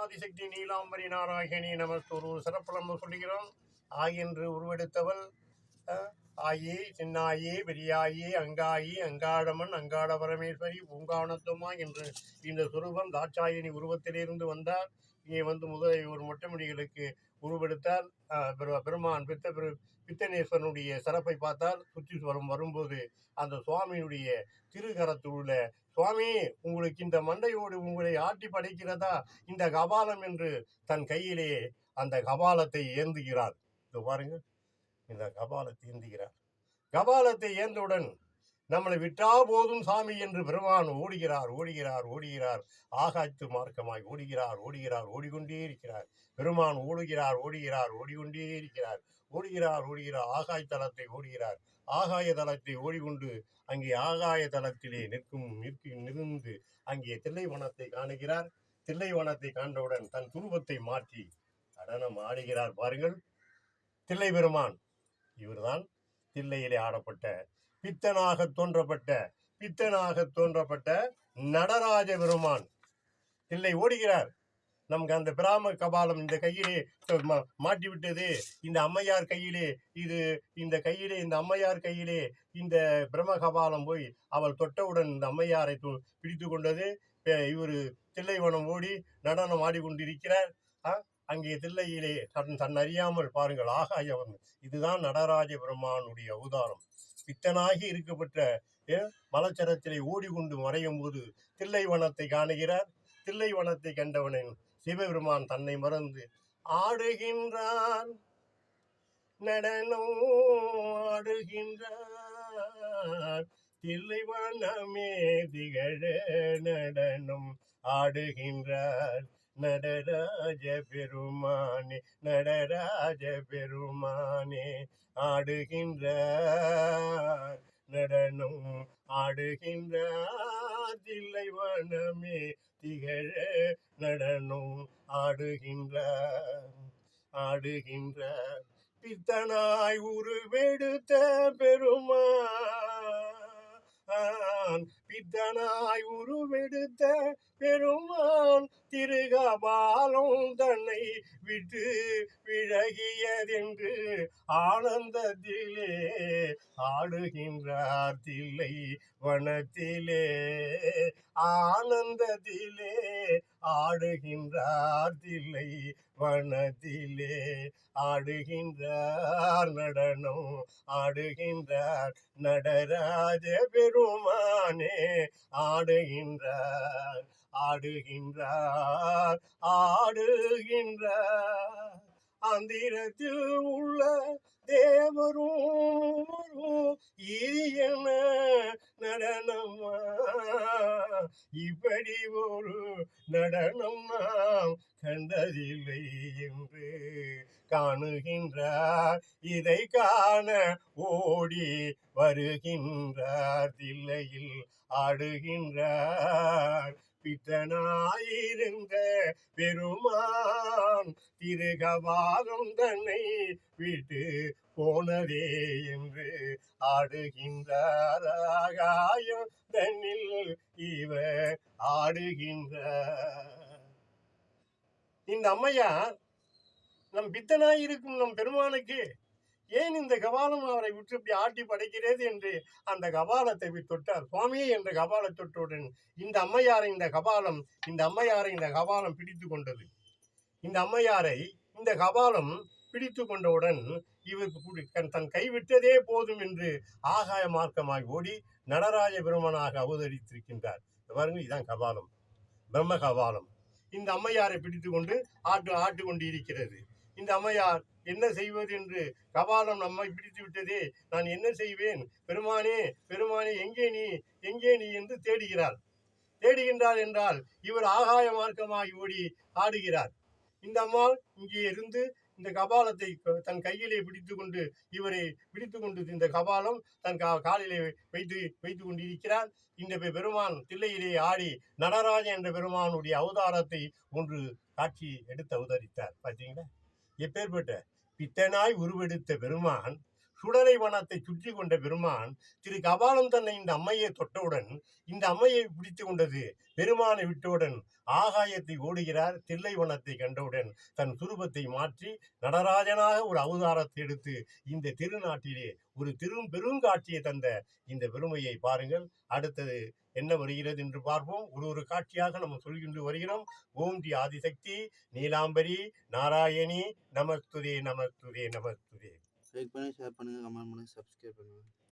ஆதிசக்தி நீலாம்பரி நாராயணி நமக்கு ஒரு சிறப்பு நம்ம சொல்லுகிறோம். ஆய் என்று உருவெடுத்தவள் ஆயி, சின்னாயி, பெரியாயி, அங்காயி, அங்காளம்மன், அங்காள பரமேஸ்வரி, பூங்கானத்துமா என்று இந்த சுரூபம் தாட்சாயினி உருவத்திலிருந்து வந்தால் இங்கே வந்து முதல் ஒரு மொட்டைமொழிகளுக்கு உருவெடுத்தால் பெருமான் பித்தனேஸ்வரனுடைய சிறப்பை பார்த்தால் சுற்றி வரும்போது அந்த சுவாமியுடைய திருக்கரத்துள்ள சுவாமி உங்களுக்கு இந்த மண்டையோடு உங்களை ஆட்டி படைக்கிறதா இந்த கபாலம் என்று தன் கையிலே அந்த கபாலத்தை ஏந்துகிறார். இது பாருங்க, இந்த கபாலத்தை ஏந்துகிறார். கபாலத்தை ஏந்தவுடன் நம்மளை விட்டா போதும் சாமி என்று பெருமான் ஓடுகிறார் ஓடுகிறார் ஓடுகிறார். ஆகாய்த்து மார்க்கமாய் ஓடுகிறார் ஓடுகிறார் ஓடிக்கொண்டே இருக்கிறார். பெருமான் ஓடுகிறார் ஓடுகிறார் ஓடிக்கொண்டே இருக்கிறார். ஓடுகிறார் ஓடுகிறார். ஆகாய தலத்தை ஓடுகிறார். ஆகாய தலத்தை ஓடிக்கொண்டு அங்கே ஆகாய தலத்திலே நிறுந்து அங்கே தில்லைவனத்தை காணுகிறார். தில்லைவனத்தை காண்டவுடன் தன் துருவத்தை மாற்றி நடனம் ஆடுகிறார். பாருங்கள், தில்லை பெருமான் இவர்தான் தில்லையிலே ஆடப்பட்ட பித்தனாக தோன்றப்பட்ட நடராஜ பெருமான். தில்லை ஓடுகிறார். நமக்கு அந்த பிராம கபாலம் இந்த கையிலே மாட்டிவிட்டது. இந்த அம்மையார் கையிலே இந்த அம்மையார் கையிலே இந்த பிரம்ம கபாலம் போய் அவள் தொட்டவுடன் இந்த அம்மையாரை பிடித்து கொண்டது. இவர் தில்லைவனம் ஓடி நடனம் ஆடிக்கொண்டிருக்கிறார். அங்கே தில்லையிலே தன் அறியாமல் பாருங்கள் ஆகாயம். இதுதான் நடராஜ பெருமானுடைய அவதாரம். பித்தனாகி இருக்கப்பட்ட மலச்சரத்திலே ஓடிக்கொண்டு மறையும் போது தில்லைவனத்தை காணுகிறார். தில்லைவனத்தை கண்டவனின் சிவபெருமான் தன்னை மறந்து ஆடுகின்றான், நடனம் ஆடுகின்றான். தில்லைவனமே திகழ நடனம் ஆடுகின்றார் நடராஜ பெருமானே, நடராஜ பெருமானே. ஆடுகின்றார் நடனம் ஆடுகின்றார். தில்லைவனமே திகழ நடனம் ஆடுகின்றார். பித்தனாய் உருவெடுத்த பெருமான், பித்தனாய் உருவெடுத்த பெருமான் திருகபாலம் தன்னை விட்டு விலகியதென்று ஆனந்தத்திலே ஆடுகின்றார் தில்லை வனத்திலே. ஆனந்தத்திலே ஆடுகின்றார் தில்லை வனத்திலே. ஆடுகின்றார் நடனம் ஆடுகின்றார் நடராஜ பெருமானே. ஆடுகின்றார் அந்திரத்தில் உள்ள தேவரும் ஈயன நடனமா, இப்படி ஒரு நடனம் நாம் கண்டதில்லை என்று காணுகின்றார். இதை காண ஓடி வருகின்றார். தில்லையில் ஆடுகின்றார். பித்தனாயிருந்த பெருமான் திருகபாலம் தன்னை விட்டு போனதே என்று ஆடுகின்றார். ஆகாயம் தன்னில் இவர் ஆடுகின்றார். இந்த அம்மையார் நம் பித்தனாயிருக்கும் நம் பெருமானுக்கு ஏன் இந்த கபாலம் அவரை விட்டு இப்படி ஆட்டி படைக்கிறது என்று அந்த கபாலத்தை தொட்டார். சுவாமி என்ற கபால தொட்டுடன் இந்த அம்மையாரை இந்த கபாலம் பிடித்து கொண்டது. இந்த அம்மையாரை இந்த கபாலம் பிடித்து கொண்டவுடன் இவர் தன் கைவிட்டதே போதும் என்று ஆகாய மார்க்கமாய் ஓடி நடராஜ பெருமனாக அவதரித்திருக்கின்றார். பாருங்க, இதுதான் கபாலம், பிரம்ம கபாலம். இந்த அம்மையாரை பிடித்து கொண்டு ஆட்டு கொண்டு இருக்கிறது. இந்த அம்மையார் என்ன செய்வது என்று, கபாலம் நம்மை பிடித்து விட்டதே, நான் என்ன செய்வேன், பெருமானே பெருமானே எங்கே நீ என்று தேடுகின்றார் என்றால் இவர் ஆகாய மார்க்கமாய் ஓடி ஆடுகிறார். இந்த அம்மாள் இங்கே இருந்து இந்த கபாலத்தை தன் கையிலே இவரை பிடித்து கொண்டு இந்த கபாலம் தன் காலிலே வைத்து கொண்டிருக்கிறார். இந்த பெருமான் தில்லையிலே ஆடி நடராஜன் என்ற பெருமானுடைய அவதாரத்தை ஒன்று காட்சி எடுத்து அவதரித்தார். பார்த்தீங்களா, எப்பேற்பட்ட பித்தனாய் உருவெடுத்த பெருமான் சுடலை வனத்தை சுற்றி கொண்ட பெருமான் திரு கபாலம் தன்னை இந்த அம்மையை தொட்டவுடன் இந்த அம்மையை பிடித்து கொண்டது. பெருமானை விட்டவுடன் ஆகாயத்தை ஓடுகிறார். தில்லை வனத்தை கண்டவுடன் தன் சுரூபத்தை மாற்றி நடராஜனாக ஒரு அவதாரத்தை எடுத்து இந்த திருநாட்டிலே ஒரு பெருங்காட்சியை தந்த இந்த பெருமையை பாருங்கள். அடுத்தது என்ன வருகிறது என்று பார்ப்போம். ஒரு காட்சியாக நம்ம சொல்கின்ற வருகிறோம். ஓம் டி ஆதிசக்தி நீலாம்பரி நாராயணி நமஸ்துதே நமஸ்துதே நமஸ்துதே. லைக் பண்ணி ஷேர் பண்ணுங்க, கமெண்ட் பண்ணுங்க, சப்ஸ்கிரைப் பண்ணுங்க.